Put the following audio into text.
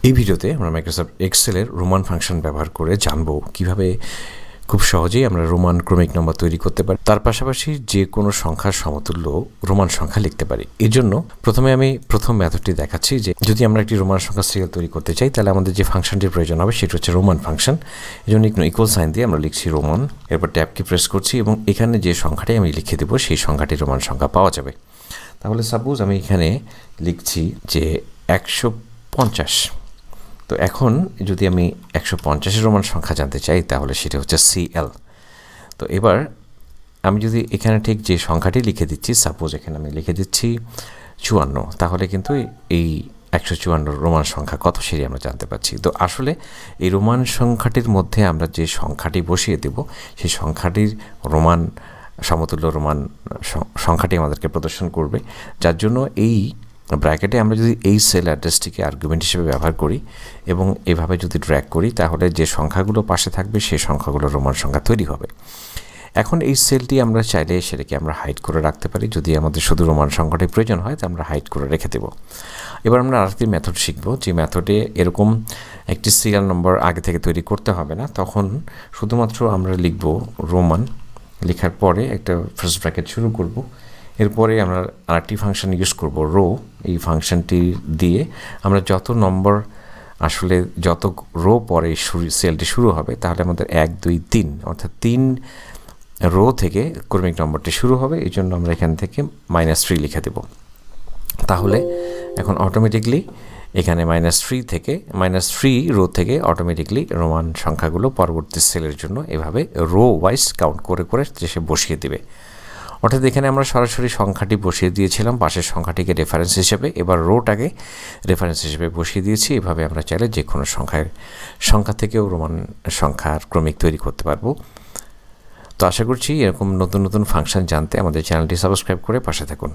এই ভিডিওতে আমরা মাইক্রোসফট এক্সেলের রোমান ফাংশন ব্যবহার করে জানবো কিভাবে খুব সহজেই আমরা রোমান ক্রমিক নম্বর তৈরি করতে পারি, তার পাশাপাশি যে কোনো সংখ্যার সমতুল্য রোমান সংখ্যা লিখতে পারি। এর জন্য প্রথমে আমি প্রথম মেথডটি দেখাচ্ছি যে যদি আমরা একটি রোমান সংখ্যা সিরিয়াল তৈরি করতে চাই তাহলে আমাদের যে ফাংশনটির প্রয়োজন হবে সেটা হচ্ছে রোমান ফাংশন। এই জন্য ইকুয়াল সাইন দিয়ে আমরা লিখছি রোমান, এরপর ট্যাব কি প্রেস করছি এবং এখানে যে সংখ্যাটি আমি লিখে দেবো সেই সংখ্যাটি রোমান সংখ্যা পাওয়া যাবে। তাহলে সাপোজ আমি এখানে লিখছি যে 150। তো এখন যদি আমি 150-এর রোমান সংখ্যা জানতে চাই তাহলে সেটা হচ্ছে CL। তো এবার আমি যদি এখানে ঠিক যে সংখ্যাটি লিখে দিচ্ছি, সাপোজ এখানে আমি লিখে দিচ্ছি 54, তাহলে কিন্তু এই 154 রোমান সংখ্যা কত সেটি আমরা জানতে পারছি। তো আসলে এই রোমান সংখ্যাটির মধ্যে আমরা যে সংখ্যাটি বসিয়ে দেব সেই সংখ্যাটির রোমান সমতুল্য রোমান সংখ্যাটি আমাদেরকে প্রদর্শন করবে, যার জন্য এই ব্র্যাকেটে আমরা যদি এই সেল অ্যাড্রেসটিকে আর্গুমেন্ট হিসেবে ব্যবহার করি এবং এভাবে যদি ড্র্যাগ করি তাহলে যে সংখ্যাগুলো পাশে থাকবে সেই সংখ্যাগুলো রোমান সংখ্যা তৈরি হবে। এখন এই সেলটি আমরা চাইলে সেটাকে আমরা হাইড করে রাখতে পারি, যদি আমাদের শুধু রোমান সংখ্যাটি প্রয়োজন হয় তো আমরা হাইড করে রেখে দেব। এবার আমরা আরেকটি মেথড শিখব, যে মেথডে এরকম একটি সিরিয়াল নম্বর আগে থেকে তৈরি করতে হবে না, তখন শুধুমাত্র আমরা লিখব রোমান, লেখার পরে একটা ফার্স্ট ব্র্যাকেট শুরু করব, এরপরে আমরা আরেকটি ফাংশন ইউজ করব রো। এই ফাংশনটি দিয়ে আমরা যত নম্বর আসলে যত রো পরে সেলটি শুরু হবে তাহলে আমাদের 1 2 3 অর্থাৎ 3 রো থেকে ক্রমিক নম্বরটি শুরু হবে। এই জন্য আমরা এখান থেকে -3 লিখে দেব। তাহলে এখন অটোমেটিকলি এখানে -3 থেকে -3 রো থেকে অটোমেটিকলি রোমান সংখ্যাগুলো পরবর্তী সেলের জন্য এভাবে রো ওয়াইজ কাউন্ট করে করে সে বসিয়ে দেবে। অর্থাৎ এখানে আমরা সরাসরি সংখ্যাটি বসিয়ে দিয়েছিলাম পাশের সংখ্যাটিকে রেফারেন্স হিসেবে, এবার রোটাকে রেফারেন্স হিসেবে বসিয়ে দিয়েছি। এভাবে আমরা চাইলে যে কোনো সংখ্যা থেকেও রোমান সংখ্যার ক্রমিক তৈরি করতে পারবো। তো আশা করছি এরকম নতুন নতুন ফাংশন জানতে আমাদের চ্যানেলটি সাবস্ক্রাইব করে পাশে থাকুন।